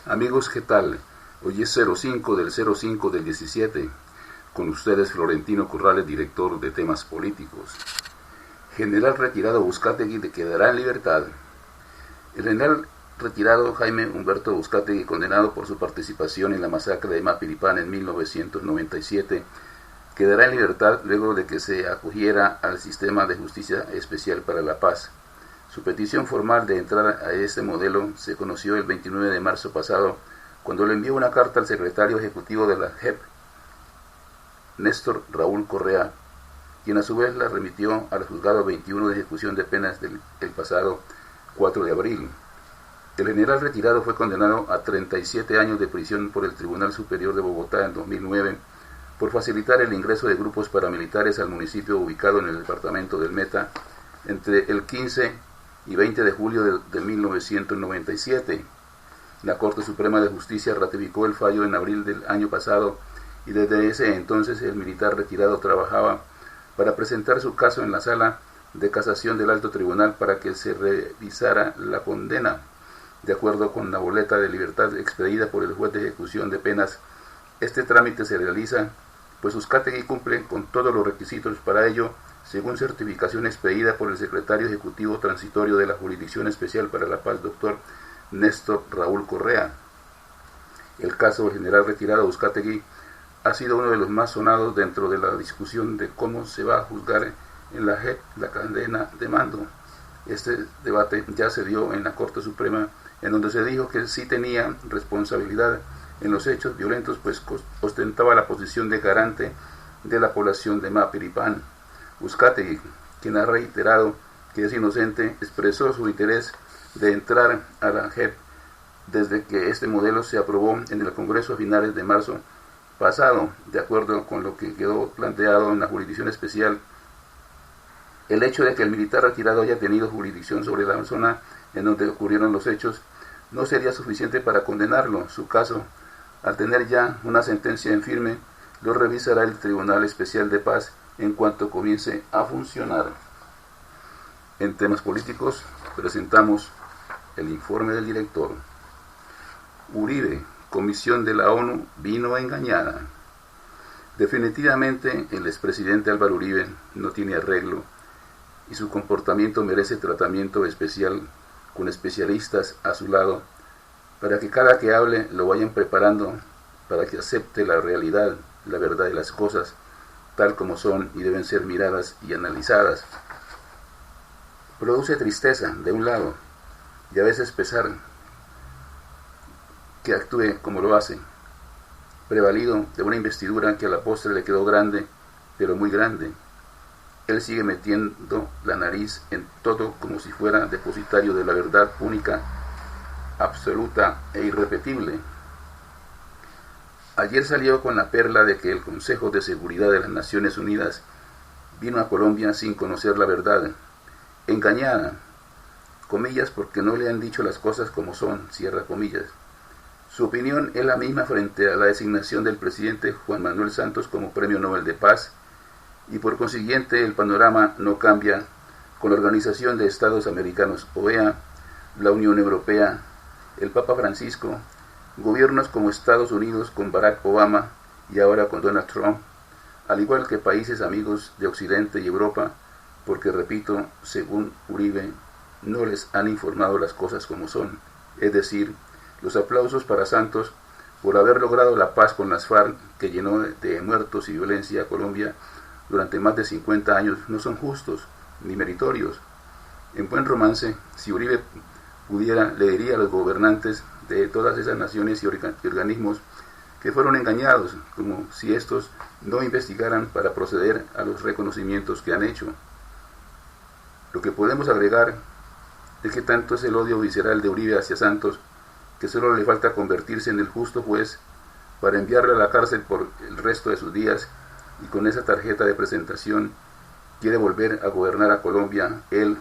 Amigos, ¿qué tal? Hoy es 05 del 05 del 17. Con ustedes Florentino Corrales, director de temas políticos. General retirado Uzcategui quedará en libertad. El general retirado Jaime Humberto Uzcategui, condenado por su participación en la masacre de Mapiripán en 1997, quedará en libertad luego de que se acogiera al sistema de justicia especial para la paz. Su petición formal de entrar a este modelo se conoció el 29 de marzo pasado, cuando le envió una carta al secretario ejecutivo de la JEP, Néstor Raúl Correa, quien a su vez la remitió al juzgado 21 de ejecución de penas del pasado 4 de abril. El general retirado fue condenado a 37 años de prisión por el Tribunal Superior de Bogotá en 2009 por facilitar el ingreso de grupos paramilitares al municipio ubicado en el departamento del Meta entre el 15 y 20 de julio de 1997. La Corte Suprema de Justicia ratificó el fallo en abril del año pasado y desde ese entonces el militar retirado trabajaba para presentar su caso en la Sala de Casación del Alto Tribunal para que se revisara la condena. De acuerdo con la boleta de libertad expedida por el juez de ejecución de penas, este trámite se realiza pues Uzcategui cumple con todos los requisitos para ello, según certificación expedida por el secretario ejecutivo transitorio de la Jurisdicción Especial para la Paz, doctor Néstor Raúl Correa. El caso del general retirado Uzcategui ha sido uno de los más sonados dentro de la discusión de cómo se va a juzgar en la JEP la cadena de mando. Este debate ya se dio en la Corte Suprema, en donde se dijo que sí tenía responsabilidad en los hechos violentos, pues ostentaba la posición de garante de la población de Mapiripán. Uzcategui, quien ha reiterado que es inocente, expresó su interés de entrar a la JEP desde que este modelo se aprobó en el Congreso a finales de marzo pasado, de acuerdo con lo que quedó planteado en la jurisdicción especial. El hecho de que el militar retirado haya tenido jurisdicción sobre la zona en donde ocurrieron los hechos no sería suficiente para condenarlo. Su caso, al tener ya una sentencia en firme, lo revisará el Tribunal Especial de Paz en cuanto comience a funcionar. En temas políticos presentamos el informe del director. Uribe, Comisión de la ONU, vino engañada. Definitivamente el expresidente Álvaro Uribe no tiene arreglo y su comportamiento merece tratamiento especial con especialistas a su lado para que cada que hable lo vayan preparando para que acepte la realidad, la verdad de las cosas tal como son y deben ser miradas y analizadas. Produce tristeza de un lado y a veces pesar que actúe como lo hace, prevalido de una investidura que a la postre le quedó grande, pero muy grande. Él sigue metiendo la nariz en todo como si fuera depositario de la verdad única, absoluta e irrepetible. Ayer salió con la perla de que el Consejo de Seguridad de las Naciones Unidas vino a Colombia sin conocer la verdad, engañada, comillas, porque no le han dicho las cosas como son, cierra comillas. Su opinión es la misma frente a la designación del presidente Juan Manuel Santos como Premio Nobel de Paz, y por consiguiente el panorama no cambia con la Organización de Estados Americanos, OEA, la Unión Europea, el Papa Francisco, gobiernos como Estados Unidos con Barack Obama y ahora con Donald Trump, al igual que países amigos de Occidente y Europa, porque repito, según Uribe, no les han informado las cosas como son, es decir, los aplausos para Santos por haber logrado la paz con las FARC, que llenó de muertos y violencia a Colombia durante más de 50 años, no son justos ni meritorios. En buen romance, si Uribe pudiera, le diría a los gobernantes de todas esas naciones y organismos que fueron engañados, como si estos no investigaran para proceder a los reconocimientos que han hecho. Lo que podemos agregar es que tanto es el odio visceral de Uribe hacia Santos que solo le falta convertirse en el justo juez para enviarle a la cárcel por el resto de sus días, y con esa tarjeta de presentación quiere volver a gobernar a Colombia, él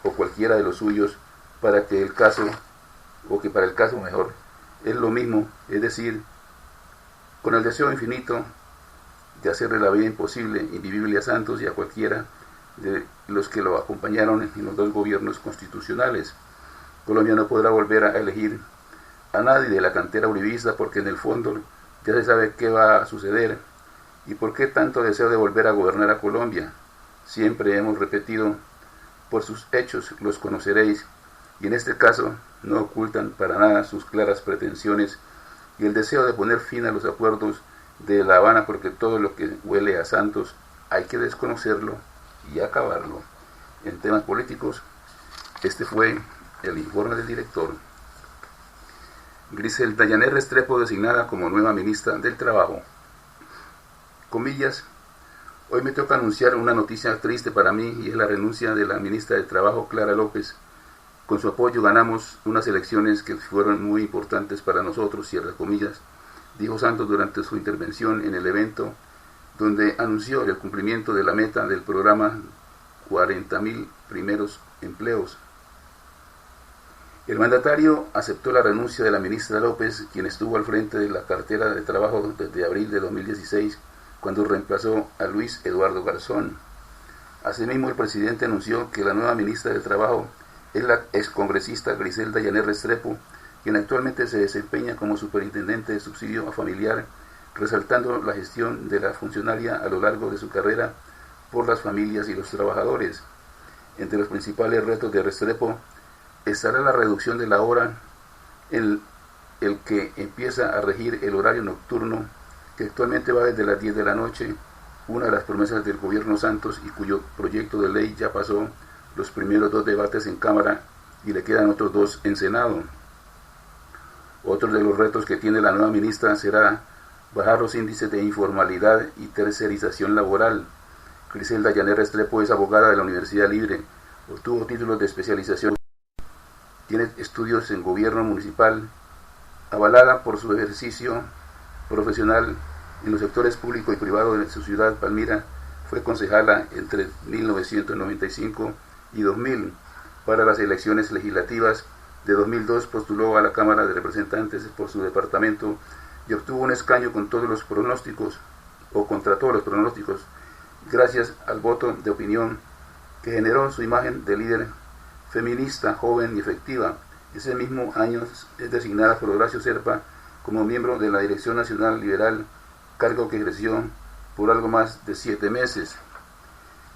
o cualquiera de los suyos, para que el caso, o que para el caso mejor, es lo mismo, es decir, con el deseo infinito de hacerle la vida imposible, invivible a Santos y a cualquiera de los que lo acompañaron en los dos gobiernos constitucionales. Colombia no podrá volver a elegir a nadie de la cantera uribista, porque en el fondo ya se sabe qué va a suceder. ¿Y por qué tanto deseo de volver a gobernar a Colombia? Siempre hemos repetido, por sus hechos los conoceréis, y en este caso no ocultan para nada sus claras pretensiones y el deseo de poner fin a los acuerdos de La Habana, porque todo lo que huele a Santos hay que desconocerlo y acabarlo. En temas políticos, este fue el informe del director. Griselda Yanné Restrepo designada como nueva ministra del Trabajo. Comillas, hoy me toca anunciar una noticia triste para mí y es la renuncia de la ministra del Trabajo, Clara López. Con su apoyo ganamos unas elecciones que fueron muy importantes para nosotros, cierra comillas, dijo Santos durante su intervención en el evento donde anunció el cumplimiento de la meta del programa 40.000 primeros empleos. El mandatario aceptó la renuncia de la ministra López, quien estuvo al frente de la cartera de trabajo desde abril de 2016, cuando reemplazó a Luis Eduardo Garzón. Asimismo, el presidente anunció que la nueva ministra de Trabajo es la excongresista Griselda Yanné Restrepo, quien actualmente se desempeña como superintendente de subsidio familiar, resaltando la gestión de la funcionaria a lo largo de su carrera por las familias y los trabajadores. Entre los principales retos de Restrepo estará la reducción de la hora en el que empieza a regir el horario nocturno, que actualmente va desde las 10 de la noche, una de las promesas del gobierno Santos y cuyo proyecto de ley ya pasó los primeros 2 debates en Cámara y le quedan otros 2 en Senado. Otro de los retos que tiene la nueva ministra será bajar los índices de informalidad y tercerización laboral. Griselda Yanné Restrepo es abogada de la Universidad Libre, obtuvo títulos de especialización, tiene estudios en gobierno municipal, avalada por su ejercicio profesional en los sectores público y privado de su ciudad, Palmira. Fue concejala entre 1995 y 2000. Para las elecciones legislativas de 2002 postuló a la Cámara de Representantes por su departamento y obtuvo un escaño con todos los pronósticos, o contra todos los pronósticos, gracias al voto de opinión que generó su imagen de líder feminista, joven y efectiva. Ese mismo año es designada por Horacio Serpa como miembro de la Dirección Nacional Liberal, cargo que ejerció por algo más de 7 meses.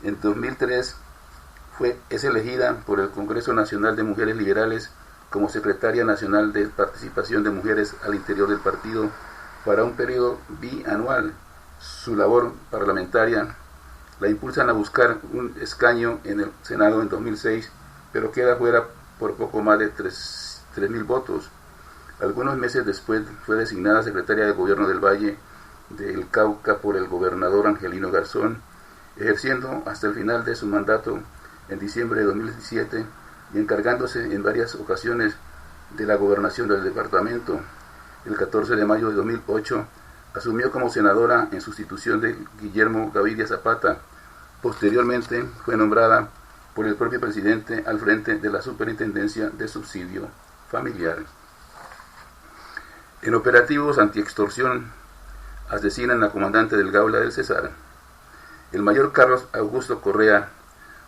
En 2003 es elegida por el Congreso Nacional de Mujeres Liberales como secretaria nacional de participación de mujeres al interior del partido para un periodo bianual. Su labor parlamentaria la impulsan a buscar un escaño en el Senado en 2006, pero queda fuera por poco más de 3.000 votos. Algunos meses después fue designada secretaria de Gobierno del Valle del Cauca por el gobernador Angelino Garzón, ejerciendo hasta el final de su mandato en diciembre de 2017 y encargándose en varias ocasiones de la gobernación del departamento. El 14 de mayo de 2008 asumió como senadora en sustitución de Guillermo Gaviria Zapata. Posteriormente fue nombrada por el propio presidente al frente de la Superintendencia de Subsidio Familiar. En operativos antiextorsión asesinan al comandante del Gaula del Cesar. El mayor Carlos Augusto Correa,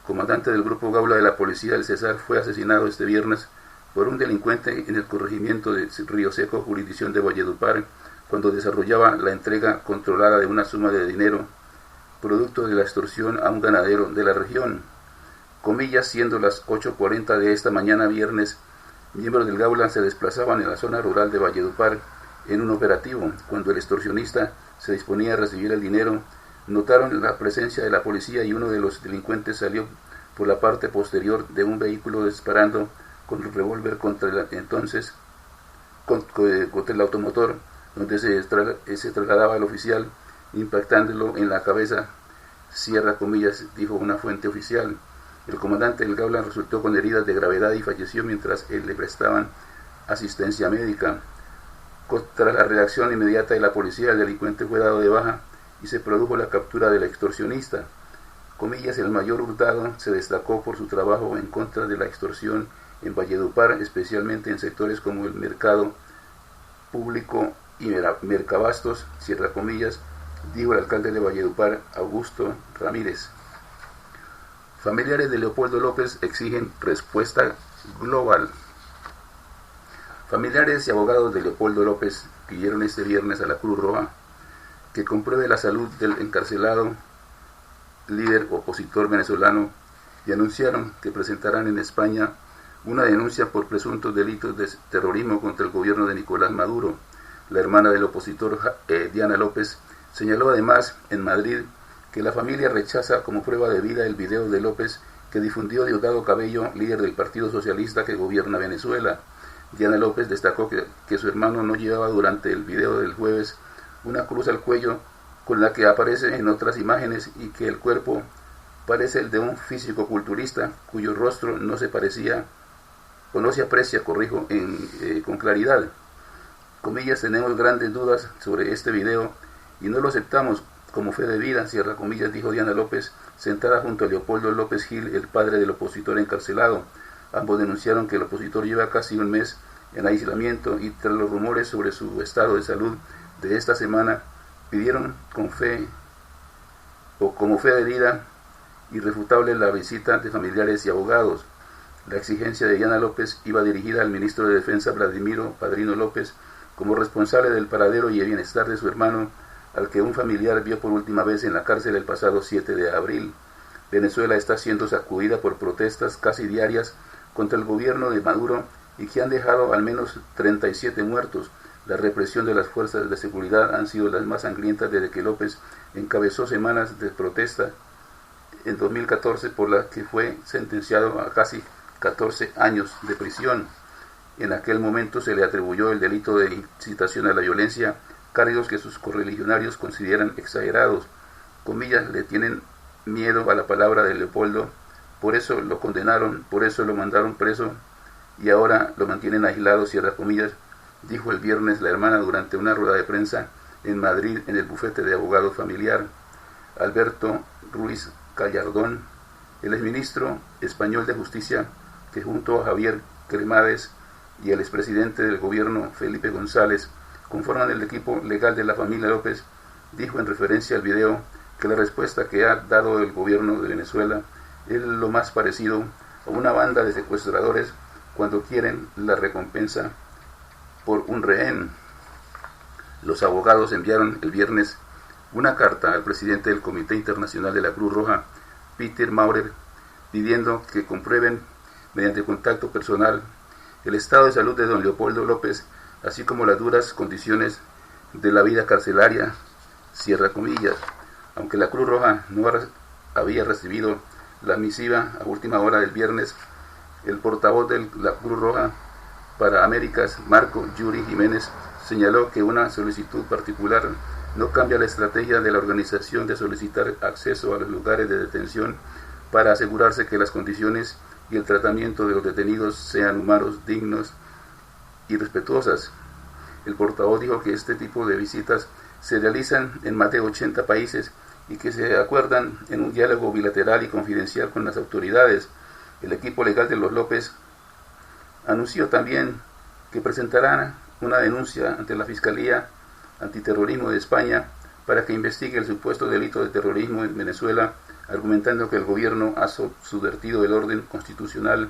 comandante del Grupo Gaula de la Policía del Cesar, fue asesinado este viernes por un delincuente en el corregimiento de Río Seco, jurisdicción de Valledupar, cuando desarrollaba la entrega controlada de una suma de dinero, producto de la extorsión a un ganadero de la región. Comillas, siendo las 8:40 de esta mañana viernes, miembros del Gaula se desplazaban en la zona rural de Valledupar en un operativo. Cuando el extorsionista se disponía a recibir el dinero, notaron la presencia de la policía y uno de los delincuentes salió por la parte posterior de un vehículo disparando con el revólver contra el automotor, donde se trasladaba al oficial, impactándolo en la cabeza, cierra comillas, dijo una fuente oficial. El comandante del Gaula resultó con heridas de gravedad y falleció mientras le prestaban asistencia médica. Tras la reacción inmediata de la policía, el delincuente fue dado de baja y se produjo la captura del extorsionista. Comillas, el mayor Hurtado se destacó por su trabajo en contra de la extorsión en Valledupar, especialmente en sectores como el mercado público y mercabastos, cierra comillas, dijo el alcalde de Valledupar, Augusto Ramírez. Familiares de Leopoldo López exigen respuesta global. Familiares y abogados de Leopoldo López pidieron este viernes a la Cruz Roja que compruebe la salud del encarcelado líder opositor venezolano y anunciaron que presentarán en España una denuncia por presuntos delitos de terrorismo contra el gobierno de Nicolás Maduro. La hermana del opositor Diana López señaló además en Madrid que la familia rechaza como prueba de vida el video de López que difundió Diosdado Cabello, líder del Partido Socialista que gobierna Venezuela. Diana López destacó que su hermano no llevaba durante el video del jueves una cruz al cuello con la que aparece en otras imágenes y que el cuerpo parece el de un físico-culturista cuyo rostro no se parecía o no se aprecia, con claridad. Comillas, tenemos grandes dudas sobre este video y no lo aceptamos como fe de vida, cierra comillas, dijo Diana López, sentada junto a Leopoldo López Gil, el padre del opositor encarcelado. Ambos denunciaron que el opositor lleva casi un mes en aislamiento y tras los rumores sobre su estado de salud de esta semana, pidieron como fe de vida irrefutable la visita de familiares y abogados. La exigencia de Diana López iba dirigida al ministro de Defensa Vladimiro Padrino López como responsable del paradero y el bienestar de su hermano, al que un familiar vio por última vez en la cárcel el pasado 7 de abril. Venezuela está siendo sacudida por protestas casi diarias contra el gobierno de Maduro y que han dejado al menos 37 muertos. La represión de las fuerzas de seguridad han sido las más sangrientas desde que López encabezó semanas de protesta en 2014 por la que fue sentenciado a casi 14 años de prisión. En aquel momento se le atribuyó el delito de incitación a la violencia, cargos que sus correligionarios consideran exagerados. Comillas, le tienen miedo a la palabra de Leopoldo, por eso lo condenaron, por eso lo mandaron preso y ahora lo mantienen aislado, cierra comillas, dijo el viernes la hermana durante una rueda de prensa en Madrid en el bufete de abogado familiar. Alberto Ruiz Gallardón, el exministro español de Justicia, que junto a Javier Cremades y el expresidente del gobierno Felipe González conforman el equipo legal de la familia López, dijo en referencia al video que la respuesta que ha dado el gobierno de Venezuela es lo más parecido a una banda de secuestradores cuando quieren la recompensa por un rehén. Los abogados enviaron el viernes una carta al presidente del Comité Internacional de la Cruz Roja, Peter Maurer, pidiendo que comprueben mediante contacto personal el estado de salud de don Leopoldo López, así como las duras condiciones de la vida carcelaria, cierra comillas. Aunque la Cruz Roja no había recibido la misiva a última hora del viernes, el portavoz de la Cruz Roja para Américas, Marco Yuri Jiménez, señaló que una solicitud particular no cambia la estrategia de la organización de solicitar acceso a los lugares de detención para asegurarse que las condiciones y el tratamiento de los detenidos sean humanos, dignos y respetuosas. El portavoz dijo que este tipo de visitas se realizan en más de 80 países y que se acuerdan en un diálogo bilateral y confidencial con las autoridades. El equipo legal de los López anunció también que presentarán una denuncia ante la Fiscalía Antiterrorismo de España para que investigue el supuesto delito de terrorismo en Venezuela, argumentando que el gobierno ha subvertido el orden constitucional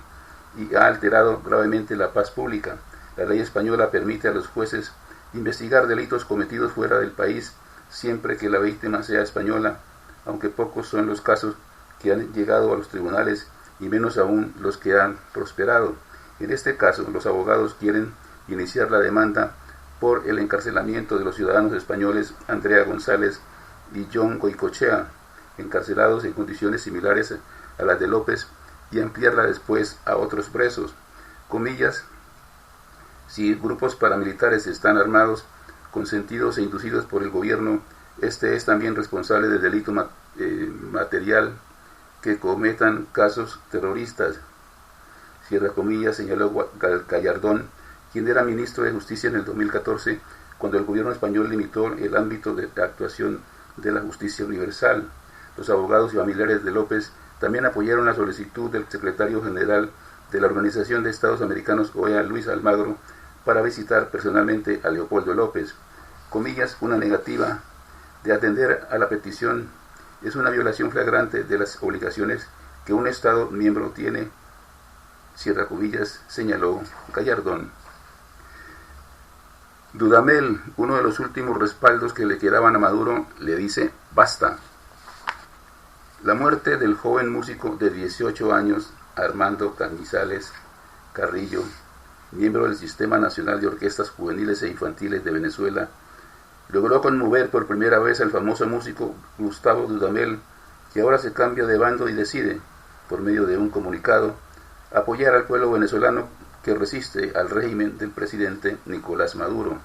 y ha alterado gravemente la paz pública. La ley española permite a los jueces investigar delitos cometidos fuera del país siempre que la víctima sea española, aunque pocos son los casos que han llegado a los tribunales y menos aún los que han prosperado. En este caso, los abogados quieren iniciar la demanda por el encarcelamiento de los ciudadanos españoles Andrea González y John Goicoechea, encarcelados en condiciones similares a las de López, y ampliarla después a otros presos. Comillas, si grupos paramilitares están armados, consentidos e inducidos por el gobierno, este es también responsable del delito material que cometan casos terroristas. Cierra comillas, señaló Gallardón, quien era ministro de Justicia en el 2014, cuando el gobierno español limitó el ámbito de actuación de la justicia universal. Los abogados y familiares de López también apoyaron la solicitud del secretario general de la Organización de Estados Americanos, OEA, Luis Almagro, para visitar personalmente a Leopoldo López. Comillas, una negativa de atender a la petición es una violación flagrante de las obligaciones que un Estado miembro tiene, cierra comillas, señaló Gallardón. Dudamel, uno de los últimos respaldos que le quedaban a Maduro, le dice basta. La muerte del joven músico de 18 años, Armando Cañizales Carrillo, miembro del Sistema Nacional de Orquestas Juveniles e Infantiles de Venezuela, logró conmover por primera vez al famoso músico Gustavo Dudamel, que ahora se cambia de bando y decide, por medio de un comunicado, apoyar al pueblo venezolano que resiste al régimen del presidente Nicolás Maduro.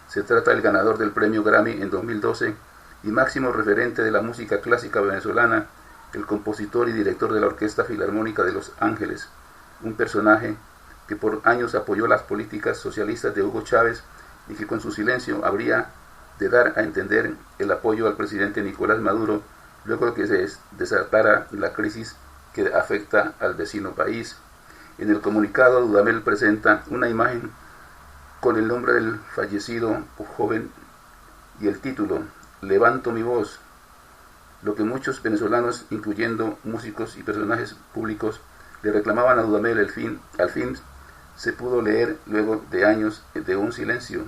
Se trata del ganador del premio Grammy en 2012 y máximo referente de la música clásica venezolana, el compositor y director de la Orquesta Filarmónica de Los Ángeles, un personaje que por años apoyó las políticas socialistas de Hugo Chávez y que con su silencio habría de dar a entender el apoyo al presidente Nicolás Maduro luego de que se desatara la crisis que afecta al vecino país. En el comunicado, Dudamel presenta una imagen con el nombre del fallecido joven y el título "Levanto mi voz", lo que muchos venezolanos, incluyendo músicos y personajes públicos, le reclamaban a Dudamel. Al fin se pudo leer luego de años de un silencio.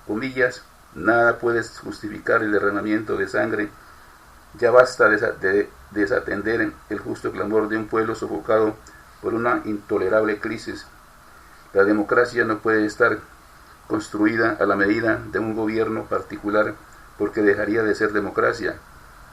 Comillas, nada puede justificar el derramamiento de sangre. Ya basta de desatender el justo clamor de un pueblo sofocado por una intolerable crisis. La democracia no puede estar construida a la medida de un gobierno particular porque dejaría de ser democracia.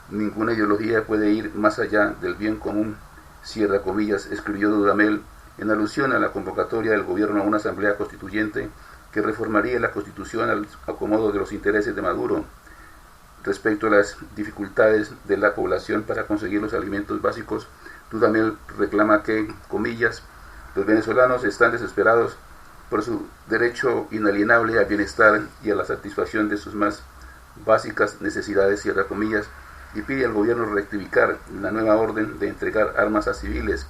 Ninguna ideología puede ir más allá del bien común, cierra comillas, escribió Dudamel en alusión a la convocatoria del gobierno a una asamblea constituyente que reformaría la constitución al acomodo de los intereses de Maduro. Respecto a las dificultades de la población para conseguir los alimentos básicos, Dudamel reclama que, comillas, los venezolanos están desesperados por su derecho inalienable al bienestar y a la satisfacción de sus más básicas necesidades, cierra comillas, y pide al gobierno rectificar la nueva orden de entregar armas a civiles.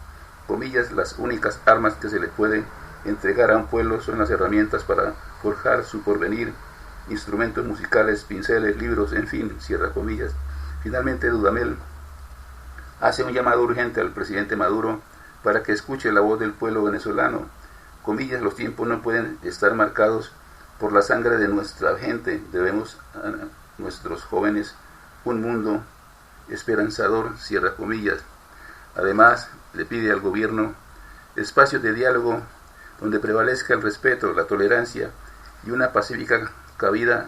Comillas, las únicas armas que se le pueden entregar a un pueblo son las herramientas para forjar su porvenir, instrumentos musicales, pinceles, libros, en fin, cierra comillas. Finalmente, Dudamel hace un llamado urgente al presidente Maduro para que escuche la voz del pueblo venezolano. Comillas, los tiempos no pueden estar marcados por la sangre de nuestra gente. Debemos a nuestros jóvenes un mundo esperanzador, cierra comillas. Además, le pide al gobierno espacios de diálogo donde prevalezca el respeto, la tolerancia y una pacífica cabida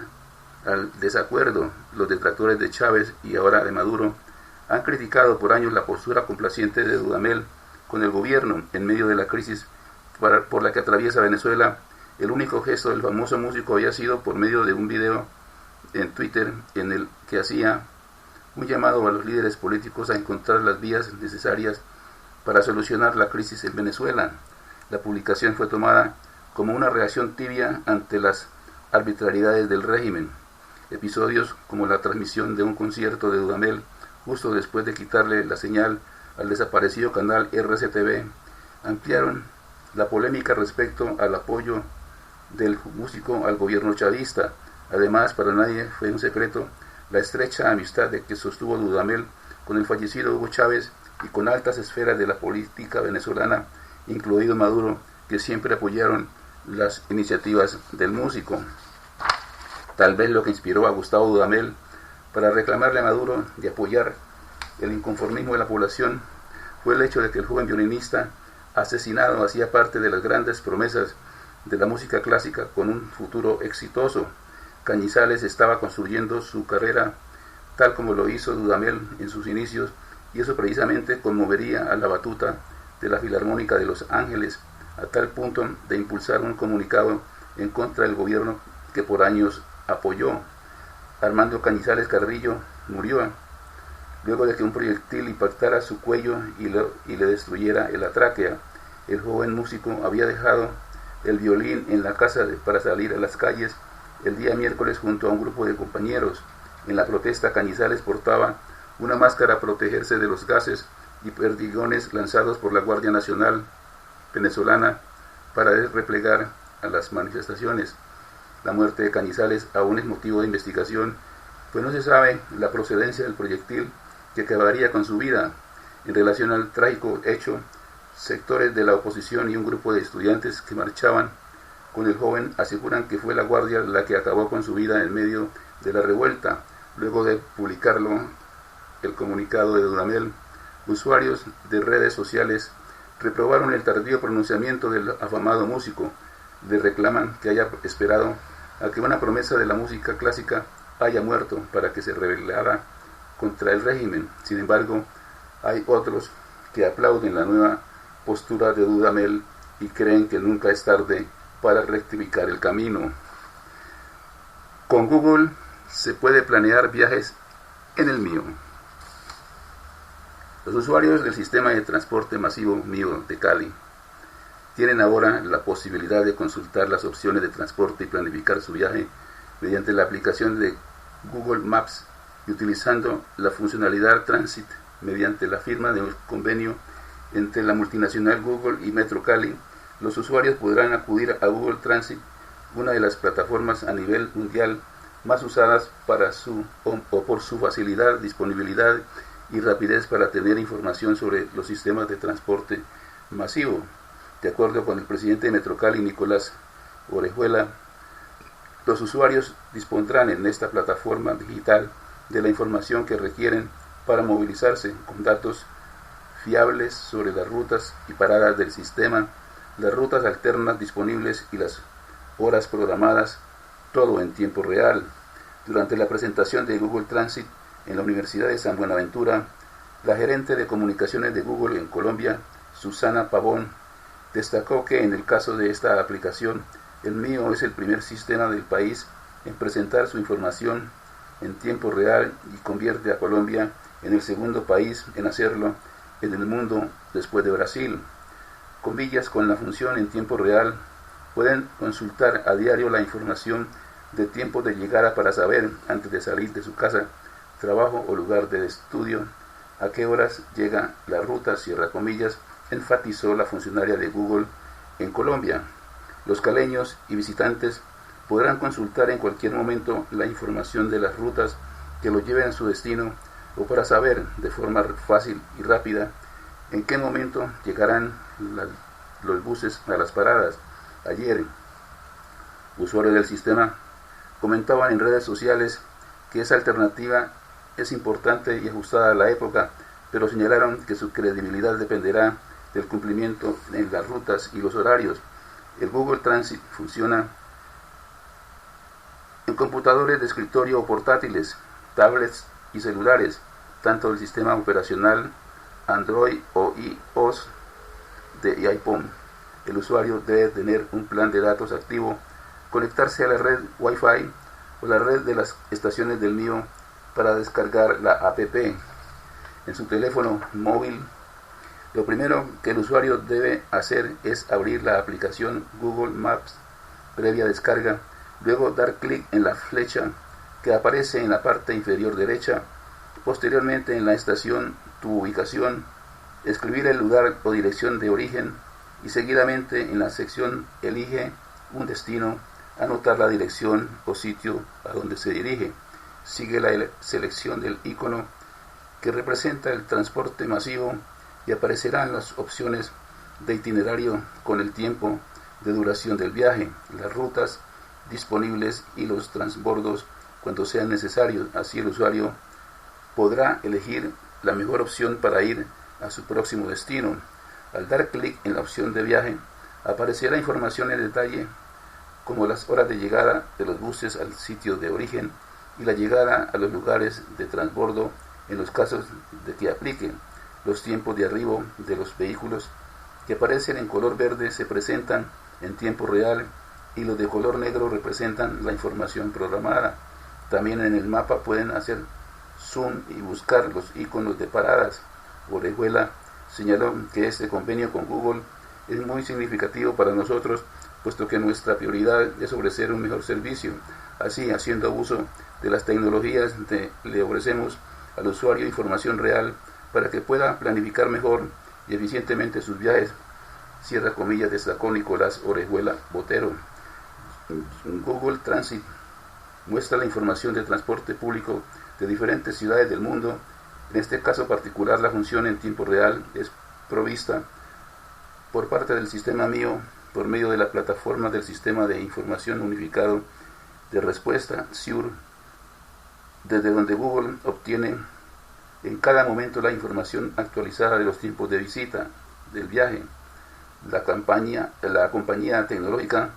al desacuerdo. Los detractores de Chávez y ahora de Maduro han criticado por años la postura complaciente de Dudamel con el gobierno en medio de la crisis por la que atraviesa Venezuela. El único gesto del famoso músico había sido por medio de un video en Twitter en el que hacía un llamado a los líderes políticos a encontrar las vías necesarias para solucionar la crisis en Venezuela. La publicación fue tomada como una reacción tibia ante las arbitrariedades del régimen. Episodios como la transmisión de un concierto de Dudamel justo después de quitarle la señal al desaparecido canal RCTV ampliaron la polémica respecto al apoyo del músico al gobierno chavista. Además, para nadie fue un secreto la estrecha amistad de que sostuvo Dudamel con el fallecido Hugo Chávez y con altas esferas de la política venezolana, incluido Maduro, que siempre apoyaron las iniciativas del músico. Tal vez lo que inspiró a Gustavo Dudamel para reclamarle a Maduro de apoyar el inconformismo de la población fue el hecho de que el joven violinista asesinado hacía parte de las grandes promesas de la música clásica con un futuro exitoso. Cañizales estaba construyendo su carrera tal como lo hizo Dudamel en sus inicios, y eso precisamente conmovería a la batuta de la Filarmónica de Los Ángeles, a tal punto de impulsar un comunicado en contra del gobierno que por años apoyó. Armando Cañizales Carrillo murió luego de que un proyectil impactara su cuello y le destruyera la tráquea. El joven músico había dejado el violín en la casa para salir a las calles el día miércoles junto a un grupo de compañeros. En la protesta, Cañizales portaba una máscara a protegerse de los gases y perdigones lanzados por la Guardia Nacional venezolana para replegar a las manifestaciones. La muerte de Cañizales aún es motivo de investigación, pues no se sabe la procedencia del proyectil que acabaría con su vida. En relación al trágico hecho, sectores de la oposición y un grupo de estudiantes que marchaban con el joven aseguran que fue la guardia la que acabó con su vida en medio de la revuelta. Luego de publicarlo, el comunicado de Dudamel, usuarios de redes sociales reprobaron el tardío pronunciamiento del afamado músico. Le reclaman que haya esperado a que una promesa de la música clásica haya muerto para que se rebelara contra el régimen. Sin embargo, hay otros que aplauden la nueva postura de Dudamel y creen que nunca es tarde para rectificar el camino. Con Google se puede planear viajes en el mío. Los usuarios del sistema de transporte masivo mío de Cali tienen ahora la posibilidad de consultar las opciones de transporte y planificar su viaje mediante la aplicación de Google Maps y utilizando la funcionalidad Transit mediante la firma de un convenio entre la multinacional Google y Metro Cali. Los usuarios podrán acudir a Google Transit, una de las plataformas a nivel mundial más usadas por su facilidad, disponibilidad y rapidez para tener información sobre los sistemas de transporte masivo. De acuerdo con el presidente de Metrocali, Nicolás Orejuela, los usuarios dispondrán en esta plataforma digital de la información que requieren para movilizarse, con datos fiables sobre las rutas y paradas del sistema, las rutas alternas disponibles y las horas programadas, todo en tiempo real. Durante la presentación de Google Transit en la Universidad de San Buenaventura, la gerente de comunicaciones de Google en Colombia, Susana Pavón, destacó que en el caso de esta aplicación, el mío es el primer sistema del país en presentar su información en tiempo real y convierte a Colombia en el segundo país en hacerlo en el mundo después de Brasil. Comillas, con la función en tiempo real, pueden consultar a diario la información de tiempo de llegada para saber, antes de salir de su casa, trabajo o lugar de estudio, a qué horas llega la ruta, cierra comillas, enfatizó la funcionaria de Google en Colombia. Los caleños y visitantes podrán consultar en cualquier momento la información de las rutas que los lleven a su destino o para saber de forma fácil y rápida en qué momento llegarán los buses a las paradas. Ayer, usuarios del sistema comentaban en redes sociales que esa alternativa es importante y ajustada a la época, pero señalaron que su credibilidad dependerá del cumplimiento en las rutas y los horarios. El Google Transit funciona en computadores de escritorio o portátiles, tablets y celulares, tanto el sistema operacional Android o iOS de iPhone. El usuario debe tener un plan de datos activo, conectarse a la red Wi-Fi o la red de las estaciones del mío para descargar la app en su teléfono móvil. Lo primero que el usuario debe hacer es abrir la aplicación Google Maps previa descarga, luego dar clic en la flecha que aparece en la parte inferior derecha, posteriormente en la estación Tu ubicación, escribir el lugar o dirección de origen y seguidamente en la sección Elige un destino, anotar la dirección o sitio a donde se dirige. Sigue la selección del icono que representa el transporte masivo y aparecerán las opciones de itinerario con el tiempo de duración del viaje, las rutas disponibles y los transbordos cuando sean necesarios. Así el usuario podrá elegir la mejor opción para ir a su próximo destino. Al dar clic en la opción de viaje, aparecerá información en detalle como las horas de llegada de los buses al sitio de origen y la llegada a los lugares de transbordo en los casos de que apliquen. Los tiempos de arribo de los vehículos que aparecen en color verde se presentan en tiempo real y los de color negro representan la información programada. También en el mapa pueden hacer zoom y buscar los iconos de paradas. Orejuela señaló que este convenio con Google es muy significativo para nosotros, puesto que nuestra prioridad es ofrecer un mejor servicio. Así, haciendo uso de las tecnologías, le ofrecemos al usuario información real para que pueda planificar mejor y eficientemente sus viajes. Cierra comillas, destacó Nicolás Orejuela Botero. Google Transit muestra la información de transporte público de diferentes ciudades del mundo. En este caso particular, la función en tiempo real es provista por parte del sistema mío por medio de la plataforma del Sistema de Información Unificado de Respuesta, SIUR, desde donde Google obtiene en cada momento la información actualizada de los tiempos de visita, del viaje. La compañía tecnológica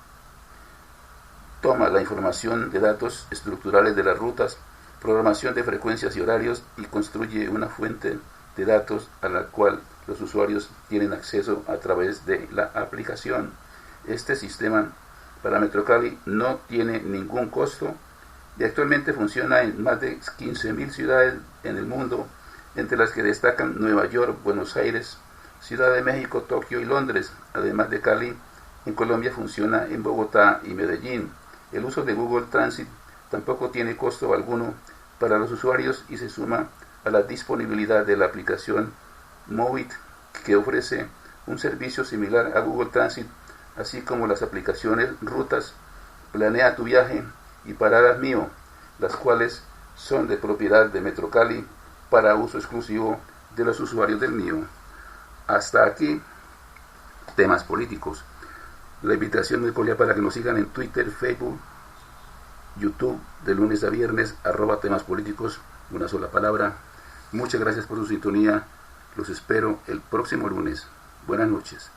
toma la información de datos estructurales de las rutas, programación de frecuencias y horarios y construye una fuente de datos a la cual los usuarios tienen acceso a través de la aplicación. Este sistema para Metrocali no tiene ningún costo y actualmente funciona en más de 15.000 ciudades en el mundo, entre las que destacan Nueva York, Buenos Aires, Ciudad de México, Tokio y Londres. Además de Cali, en Colombia funciona en Bogotá y Medellín. El uso de Google Transit tampoco tiene costo alguno para los usuarios y se suma a la disponibilidad de la aplicación Movit, que ofrece un servicio similar a Google Transit, así como las aplicaciones Rutas, Planea tu viaje y Paradas Mío, las cuales son de propiedad de Metrocali para uso exclusivo de los usuarios del Mío. Hasta aquí, temas políticos. La invitación muy cordial para que nos sigan en Twitter, Facebook, YouTube, de lunes a viernes, @temas políticos, una sola palabra. Muchas gracias por su sintonía. Los espero el próximo lunes. Buenas noches.